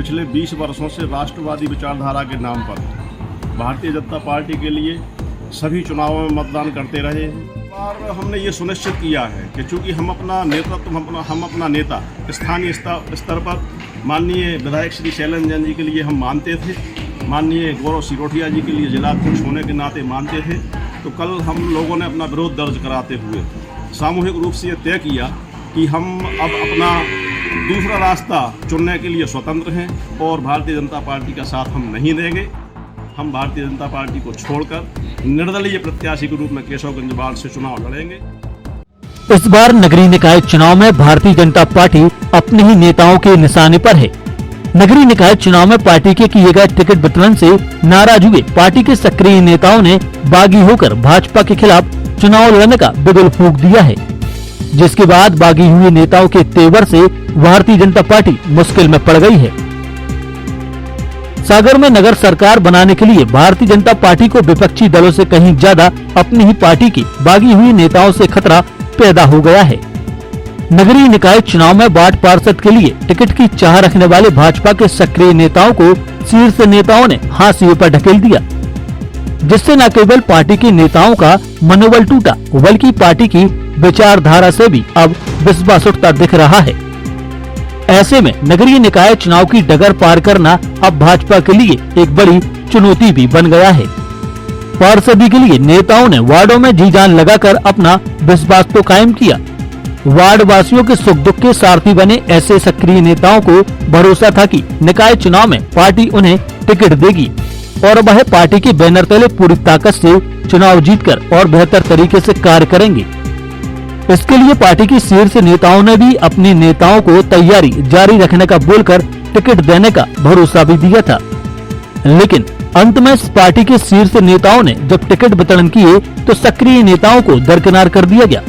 पिछले 20 वर्षों से राष्ट्रवादी विचारधारा के नाम पर भारतीय जनता पार्टी के लिए सभी चुनावों में मतदान करते रहे हैं। और हमने ये सुनिश्चित किया है कि चूँकि हम अपना नेतृत्व हम अपना नेता स्थानीय स्तर पर माननीय विधायक श्री शैलेंद्र जी के लिए हम मानते थे, माननीय गौरव सिरोठिया जी के लिए जिलाध्यक्ष होने के नाते मानते थे। तो कल हम लोगों ने अपना विरोध दर्ज कराते हुए सामूहिक रूप से ये तय किया कि हम अब अपना दूसरा रास्ता चुनने के लिए स्वतंत्र हैं और भारतीय जनता पार्टी का साथ हम नहीं देंगे। हम भारतीय जनता पार्टी को छोड़कर निर्दलीय प्रत्याशी के रूप में केशवगंज वार्ड से चुनाव लड़ेंगे। इस बार नगरीय निकाय चुनाव में भारतीय जनता पार्टी अपने ही नेताओं के निशाने पर है। नगरीय निकाय चुनाव में पार्टी के किए गए टिकट वितरण से नाराज हुए पार्टी के सक्रिय नेताओं ने बागी होकर भाजपा के खिलाफ चुनाव लड़ने का बिगुल फूंक दिया है, जिसके बाद बागी हुए नेताओं के तेवर से भारतीय जनता पार्टी मुश्किल में पड़ गई है। सागर में नगर सरकार बनाने के लिए भारतीय जनता पार्टी को विपक्षी दलों से कहीं ज्यादा अपनी ही पार्टी के बागी हुए नेताओं से खतरा पैदा हो गया है। नगरीय निकाय चुनाव में वार्ड पार्षद के लिए टिकट की चाह रखने वाले भाजपा के सक्रिय नेताओं को शीर्ष नेताओं ने हाशिए पर ढकेल दिया, जिससे न केवल पार्टी के नेताओं का मनोबल टूटा बल्कि पार्टी की विचारधारा से भी अब विश्वास उठता दिख रहा है। ऐसे में नगरीय निकाय चुनाव की डगर पार करना अब भाजपा के लिए एक बड़ी चुनौती भी बन गया है। पार्षदी के लिए नेताओं ने वार्डों में जी जान लगाकर अपना विश्वास तो कायम किया। वार्ड वासियों के सुख दुख के सारथी बने ऐसे सक्रिय नेताओं को भरोसा था कि निकाय चुनाव में पार्टी उन्हें टिकट देगी और वह पार्टी के बैनर तले पूरी ताकत से चुनाव जीतकर और बेहतर तरीके से कार्य करेंगे। इसके लिए पार्टी के शीर्ष नेताओं ने भी अपने नेताओं को तैयारी जारी रखने का बोलकर टिकट देने का भरोसा भी दिया था। लेकिन अंत में पार्टी के शीर्ष नेताओं ने जब टिकट वितरण किए तो सक्रिय नेताओं को दरकिनार कर दिया गया,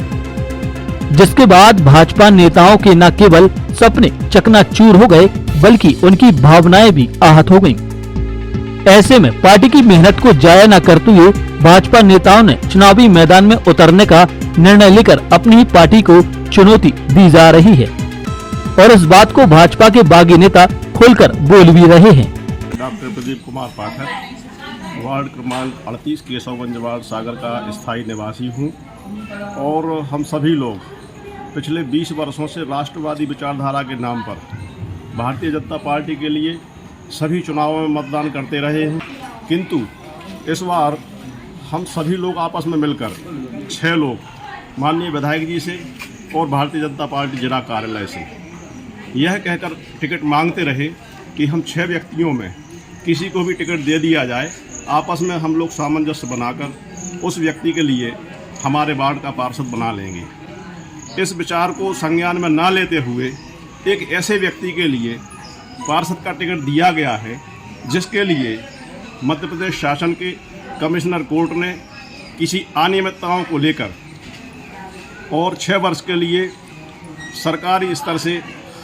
जिसके बाद भाजपा नेताओं के न केवल सपने चकनाचूर हो गए बल्कि उनकी भावनाएं भी आहत हो गईं। ऐसे में पार्टी की मेहनत को जाया न करते हुए भाजपा नेताओं ने चुनावी मैदान में उतरने का निर्णय लेकर अपनी ही पार्टी को चुनौती दी जा रही है और इस बात को भाजपा के बागी नेता खोलकर बोल भी रहे हैं। डॉक्टर प्रदीप कुमार पाठक, वार्ड क्रमांक 38 केशवगंज वार्ड सागर का स्थायी निवासी हूँ और हम सभी लोग पिछले 20 वर्षों से राष्ट्रवादी विचारधारा के नाम पर भारतीय जनता पार्टी के लिए सभी चुनावों में मतदान करते रहे हैं। किंतु इस बार हम सभी लोग आपस में मिलकर 6 लोग माननीय विधायक जी से और भारतीय जनता पार्टी जिला कार्यालय से यह कहकर टिकट मांगते रहे कि हम 6 व्यक्तियों में किसी को भी टिकट दे दिया जाए। आपस में हम लोग सामंजस्य बनाकर उस व्यक्ति के लिए हमारे वार्ड का पार्षद बना लेंगे। इस विचार को संज्ञान में न लेते हुए एक ऐसे व्यक्ति के लिए पार्षद का टिकट दिया गया है जिसके लिए मध्य प्रदेश शासन के कमिश्नर कोर्ट ने किसी अनियमितताओं को लेकर और 6 वर्ष के लिए सरकारी स्तर से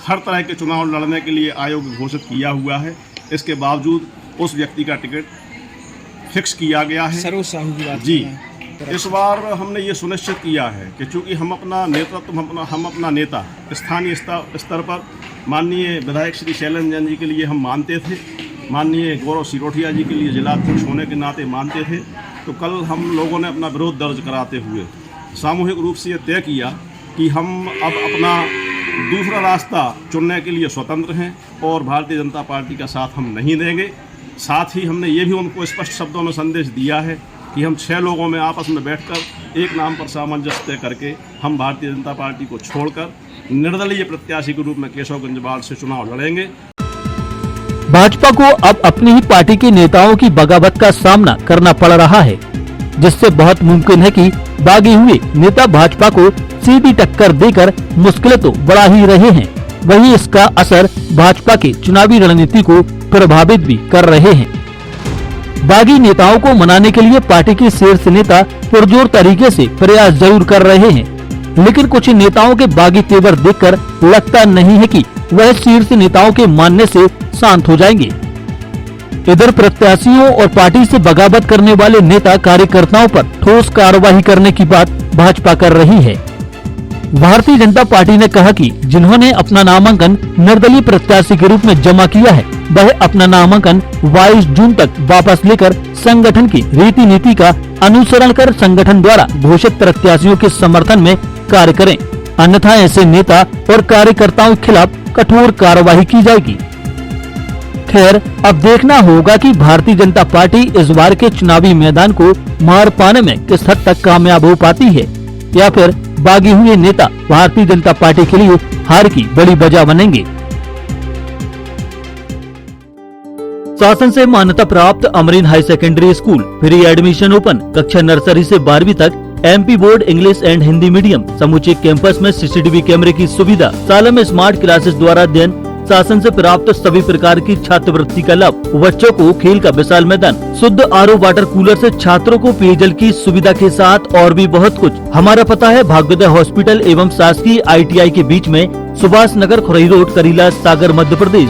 हर तरह के चुनाव लड़ने के लिए आयोग घोषित किया हुआ है। इसके बावजूद उस व्यक्ति का टिकट फिक्स किया गया है। जी, इस बार हमने ये सुनिश्चित किया है कि चूँकि हम अपना नेतृत्व हम अपना नेता स्थानीय स्तर पर माननीय विधायक श्री शैलेंद्र जी के लिए हम मानते थे, माननीय गौरव सिरोठिया जी के लिए जिलाध्यक्ष होने के नाते मानते थे। तो कल हम लोगों ने अपना विरोध दर्ज कराते हुए सामूहिक रूप से ये तय किया कि हम अब अपना दूसरा रास्ता चुनने के लिए स्वतंत्र हैं और भारतीय जनता पार्टी का साथ हम नहीं देंगे। साथ ही हमने ये भी उनको स्पष्ट शब्दों में संदेश दिया है कि हम 6 लोगों में आपस में बैठकर एक नाम पर सामंजस्य तय करके हम भारतीय जनता पार्टी को छोड़कर निर्दलीय प्रत्याशी के रूप में केशवगंज वार्ड से चुनाव लड़ेंगे। भाजपा को अब अपनी ही पार्टी के नेताओं की बगावत का सामना करना पड़ रहा है, जिससे बहुत मुमकिन है कि बागी हुए नेता भाजपा को सीधी टक्कर देकर मुश्किलें तो बढ़ा ही रहे हैं, वहीं इसका असर भाजपा की चुनावी रणनीति को प्रभावित भी कर रहे हैं। बागी नेताओं को मनाने के लिए पार्टी के शीर्ष नेता पुरजोर तरीके से प्रयास जरूर कर रहे हैं, लेकिन कुछ नेताओं के बागी तेवर देखकर लगता नहीं है कि वह शीर्ष नेताओं के मानने से शांत हो जाएंगे। इधर प्रत्याशियों और पार्टी से बगावत करने वाले नेता कार्यकर्ताओं पर ठोस कार्रवाई करने की बात भाजपा कर रही है। भारतीय जनता पार्टी ने कहा कि जिन्होंने अपना नामांकन निर्दलीय प्रत्याशी के रूप में जमा किया है, वह अपना नामांकन 22 जून तक वापस लेकर संगठन की रीति नीति का अनुसरण कर संगठन द्वारा घोषित प्रत्याशियों के समर्थन में कार्य करें, अन्यथा ऐसे नेता और कार्यकर्ताओं के खिलाफ कठोर कार्रवाई की जाएगी। खैर, अब देखना होगा कि भारतीय जनता पार्टी इस बार के चुनावी मैदान को मार पाने में किस हद तक कामयाब हो पाती है, या फिर बागी हुए नेता भारतीय जनता पार्टी के लिए हार की बड़ी वजह बनेंगे। शासन से मान्यता प्राप्त Amreen high secondary school free admission open, कक्षा नर्सरी से 12वीं तक MP board English and Hindi medium, समूचे कैंपस में सीसीटीवी कैमरे की सुविधा, शाला में स्मार्ट क्लासेस द्वारा अध्ययन, शासन से प्राप्त सभी प्रकार की छात्रवृत्ति का लाभ, बच्चों को खेल का विशाल मैदान, शुद्ध आरओ वाटर कूलर से छात्रों को पेयजल की सुविधा के साथ और भी बहुत कुछ। हमारा पता है भाग्योदय हॉस्पिटल एवं शासकीय ITI के बीच में, सुभाष नगर, खुरई रोड, करीला, सागर, मध्य प्रदेश।